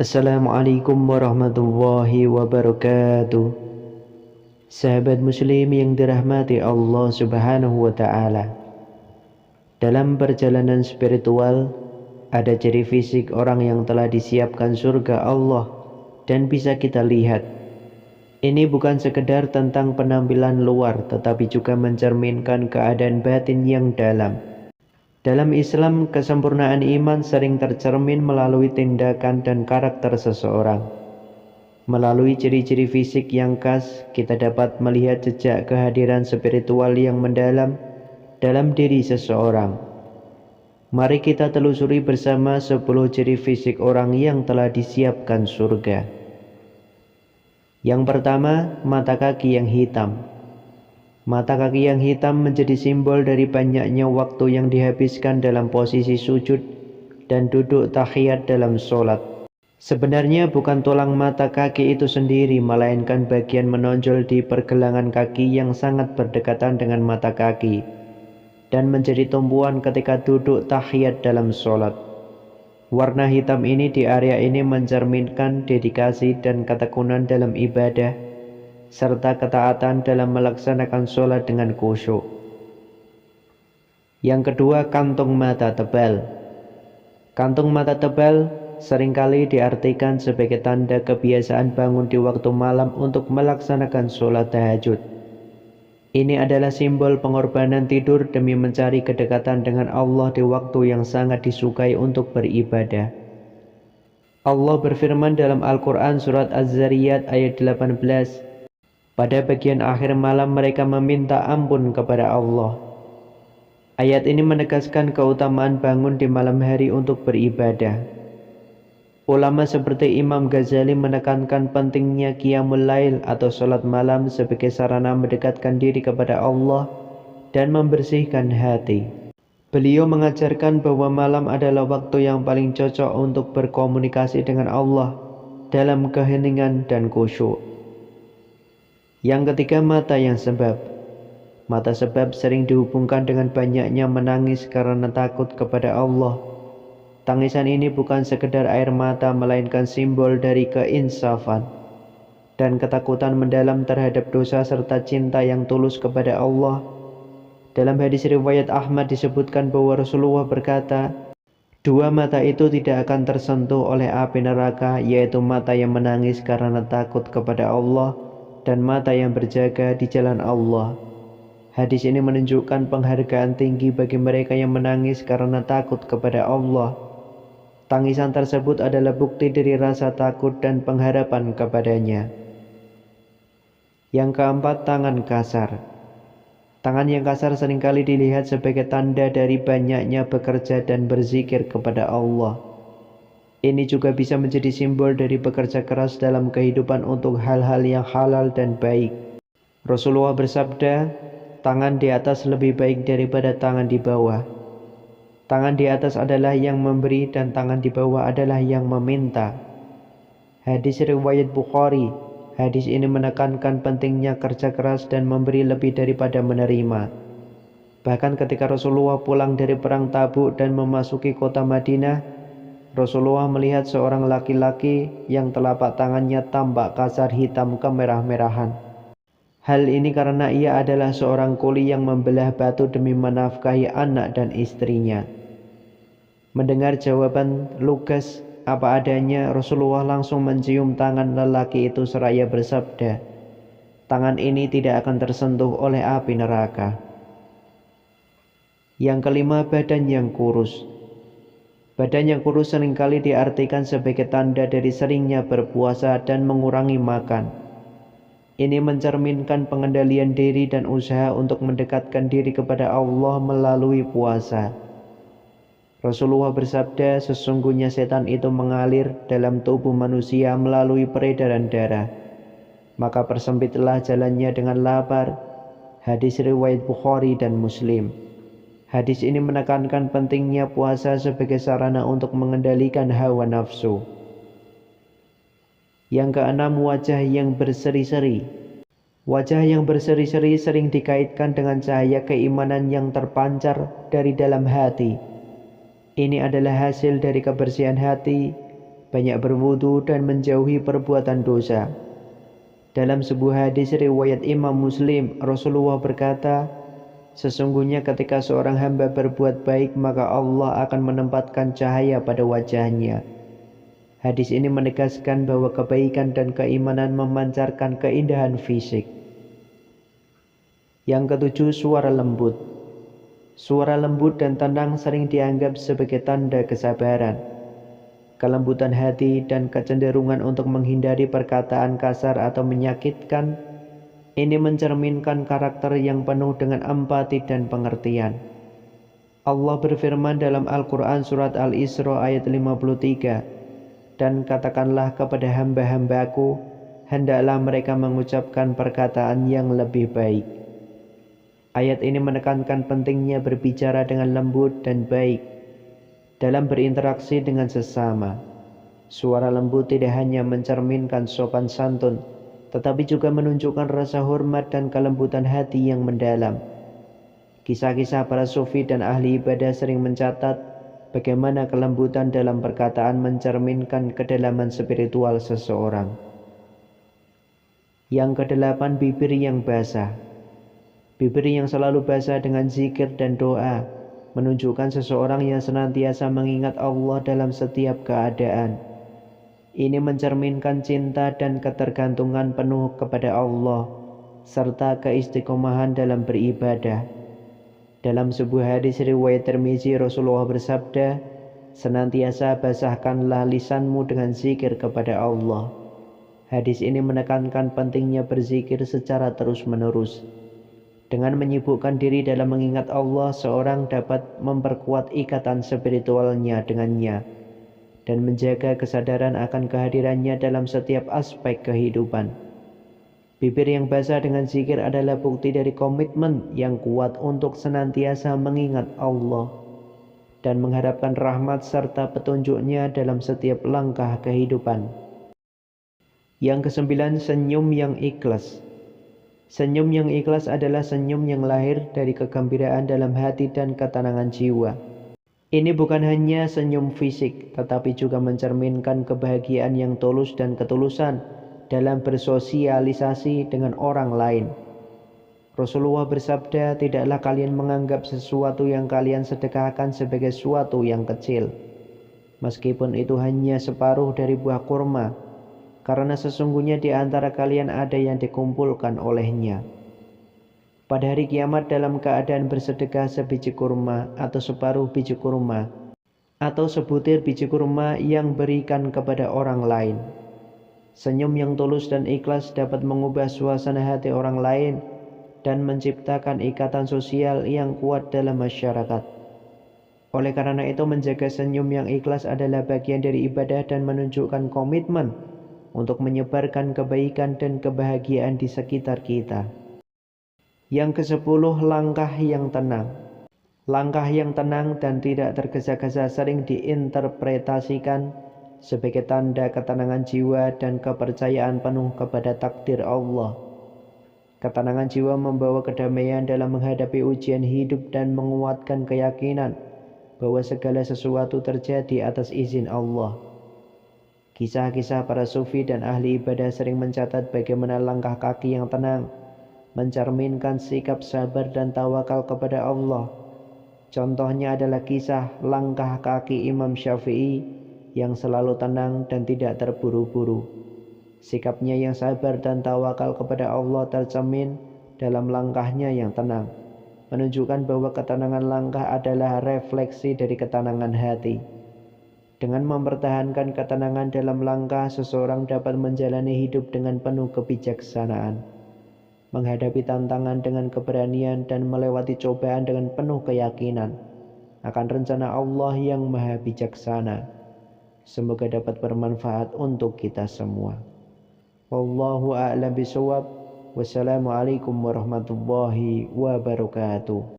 Assalamualaikum warahmatullahi wabarakatuh. Sahabat muslim yang dirahmati Allah subhanahu wa ta'ala, dalam perjalanan spiritual ada ciri fisik orang yang telah disiapkan surga Allah dan bisa kita lihat. Ini bukan sekedar tentang penampilan luar, tetapi juga mencerminkan keadaan batin yang dalam. Dalam Islam, kesempurnaan iman sering tercermin melalui tindakan dan karakter seseorang. Melalui ciri-ciri fisik yang khas, kita dapat melihat jejak kehadiran spiritual yang mendalam dalam diri seseorang. Mari kita telusuri bersama 10 ciri fisik orang yang telah disiapkan surga. Yang pertama, mata kaki yang hitam. Mata kaki yang hitam menjadi simbol dari banyaknya waktu yang dihabiskan dalam posisi sujud dan duduk tahiyat dalam sholat. Sebenarnya bukan tulang mata kaki itu sendiri, melainkan bagian menonjol di pergelangan kaki yang sangat berdekatan dengan mata kaki dan menjadi tumpuan ketika duduk tahiyat dalam sholat. Warna hitam ini di area ini mencerminkan dedikasi dan ketekunan dalam ibadah serta ketaatan dalam melaksanakan sholat dengan khusyuk. Yang kedua, kantung mata tebal. Kantung mata tebal seringkali diartikan sebagai tanda kebiasaan bangun di waktu malam untuk melaksanakan sholat tahajud. Ini adalah simbol pengorbanan tidur demi mencari kedekatan dengan Allah di waktu yang sangat disukai untuk beribadah. Allah berfirman dalam Al-Quran surat Az-Zariyat ayat 18, pada bagian akhir malam mereka meminta ampun kepada Allah. Ayat ini menegaskan keutamaan bangun di malam hari untuk beribadah. Ulama seperti Imam Ghazali menekankan pentingnya qiyamul lail atau sholat malam sebagai sarana mendekatkan diri kepada Allah dan membersihkan hati. Beliau mengajarkan bahwa malam adalah waktu yang paling cocok untuk berkomunikasi dengan Allah dalam keheningan dan khusyuk. Yang ketiga, mata yang sebab. Mata sebab sering dihubungkan dengan banyaknya menangis karena takut kepada Allah. Tangisan ini bukan sekedar air mata, melainkan simbol dari keinsafan dan ketakutan mendalam terhadap dosa serta cinta yang tulus kepada Allah. Dalam hadis riwayat Ahmad disebutkan bahwa Rasulullah berkata, dua mata itu tidak akan tersentuh oleh api neraka, yaitu mata yang menangis karena takut kepada Allah dan mata yang berjaga di jalan Allah. Hadis ini menunjukkan penghargaan tinggi bagi mereka yang menangis karena takut kepada Allah. Tangisan tersebut adalah bukti dari rasa takut dan pengharapan kepadanya. Yang keempat, tangan kasar. Tangan yang kasar seringkali dilihat sebagai tanda dari banyaknya bekerja dan berzikir kepada Allah. Ini juga bisa menjadi simbol dari bekerja keras dalam kehidupan untuk hal-hal yang halal dan baik. Rasulullah bersabda, tangan di atas lebih baik daripada tangan di bawah. Tangan di atas adalah yang memberi dan tangan di bawah adalah yang meminta. Hadis riwayat Bukhari. Hadis ini menekankan pentingnya kerja keras dan memberi lebih daripada menerima. Bahkan ketika Rasulullah pulang dari perang Tabuk dan memasuki kota Madinah, Rasulullah melihat seorang laki-laki yang telapak tangannya tampak kasar hitam kemerah-merahan. Hal ini karena ia adalah seorang kuli yang membelah batu demi menafkahi anak dan istrinya. Mendengar jawaban lugas apa adanya, Rasulullah langsung mencium tangan lelaki itu seraya bersabda, tangan ini tidak akan tersentuh oleh api neraka. Yang kelima, badan yang kurus. Badan yang kurus seringkali diartikan sebagai tanda dari seringnya berpuasa dan mengurangi makan. Ini mencerminkan pengendalian diri dan usaha untuk mendekatkan diri kepada Allah melalui puasa. Rasulullah bersabda, sesungguhnya setan itu mengalir dalam tubuh manusia melalui peredaran darah. Maka persempitlah jalannya dengan lapar. Hadis riwayat Bukhari dan Muslim. Hadis ini menekankan pentingnya puasa sebagai sarana untuk mengendalikan hawa nafsu. Yang keenam, wajah yang berseri-seri. Wajah yang berseri-seri sering dikaitkan dengan cahaya keimanan yang terpancar dari dalam hati. Ini adalah hasil dari kebersihan hati, banyak berwudu dan menjauhi perbuatan dosa. Dalam sebuah hadis riwayat Imam Muslim, Rasulullah berkata, sesungguhnya ketika seorang hamba berbuat baik, maka Allah akan menempatkan cahaya pada wajahnya. Hadis ini menegaskan bahwa kebaikan dan keimanan memancarkan keindahan fisik. Yang ketujuh, suara lembut. Suara lembut dan tenang sering dianggap sebagai tanda kesabaran, kelembutan hati, dan kecenderungan untuk menghindari perkataan kasar atau menyakitkan. Ini mencerminkan karakter yang penuh dengan empati dan pengertian. Allah berfirman dalam Al-Quran surat Al-Isra ayat 53, dan katakanlah kepada hamba-hambaku, hendaklah mereka mengucapkan perkataan yang lebih baik. Ayat ini menekankan pentingnya berbicara dengan lembut dan baik dalam berinteraksi dengan sesama. Suara lembut tidak hanya mencerminkan sopan santun, tetapi juga menunjukkan rasa hormat dan kelembutan hati yang mendalam. Kisah-kisah para sufi dan ahli ibadah sering mencatat bagaimana kelembutan dalam perkataan mencerminkan kedalaman spiritual seseorang. Yang kedelapan, bibir yang basah. Bibir yang selalu basah dengan zikir dan doa menunjukkan seseorang yang senantiasa mengingat Allah dalam setiap keadaan. Ini mencerminkan cinta dan ketergantungan penuh kepada Allah serta keistiqomahan dalam beribadah. Dalam sebuah hadis riwayat Tirmizi, Rasulullah bersabda, senantiasa basahkanlah lisanmu dengan zikir kepada Allah. Hadis ini menekankan pentingnya berzikir secara terus-menerus. Dengan menyibukkan diri dalam mengingat Allah, seorang dapat memperkuat ikatan spiritualnya dengannya dan menjaga kesadaran akan kehadirannya dalam setiap aspek kehidupan. Bibir yang basah dengan zikir adalah bukti dari komitmen yang kuat untuk senantiasa mengingat Allah dan mengharapkan rahmat serta petunjuknya dalam setiap langkah kehidupan. Yang kesembilan, senyum yang ikhlas. Senyum yang ikhlas adalah senyum yang lahir dari kegembiraan dalam hati dan ketenangan jiwa. Ini bukan hanya senyum fisik, tetapi juga mencerminkan kebahagiaan yang tulus dan ketulusan dalam bersosialisasi dengan orang lain. Rasulullah bersabda, tidaklah kalian menganggap sesuatu yang kalian sedekahkan sebagai sesuatu yang kecil, meskipun itu hanya separuh dari buah kurma, karena sesungguhnya di antara kalian ada yang dikumpulkan olehnya. Pada hari kiamat dalam keadaan bersedekah sebiji kurma atau separuh biji kurma atau sebutir biji kurma yang berikan kepada orang lain. Senyum yang tulus dan ikhlas dapat mengubah suasana hati orang lain dan menciptakan ikatan sosial yang kuat dalam masyarakat. Oleh karena itu, menjaga senyum yang ikhlas adalah bagian dari ibadah dan menunjukkan komitmen untuk menyebarkan kebaikan dan kebahagiaan di sekitar kita. Yang ke-10, langkah yang tenang. Langkah yang tenang dan tidak tergesa-gesa sering diinterpretasikan sebagai tanda ketenangan jiwa dan kepercayaan penuh kepada takdir Allah. Ketenangan jiwa membawa kedamaian dalam menghadapi ujian hidup dan menguatkan keyakinan bahwa segala sesuatu terjadi atas izin Allah. Kisah-kisah para sufi dan ahli ibadah sering mencatat bagaimana langkah kaki yang tenang mencerminkan sikap sabar dan tawakal kepada Allah. Contohnya adalah kisah langkah kaki Imam Syafi'i yang selalu tenang dan tidak terburu-buru. Sikapnya yang sabar dan tawakal kepada Allah tercermin dalam langkahnya yang tenang, menunjukkan bahwa ketenangan langkah adalah refleksi dari ketenangan hati. Dengan mempertahankan ketenangan dalam langkah, seseorang dapat menjalani hidup dengan penuh kebijaksanaan, menghadapi tantangan dengan keberanian, dan melewati cobaan dengan penuh keyakinan akan rencana Allah yang maha bijaksana. Semoga dapat bermanfaat untuk kita semua. Wallahu a'lam bishawab. Wassalamualaikum warahmatullahi wabarakatuh.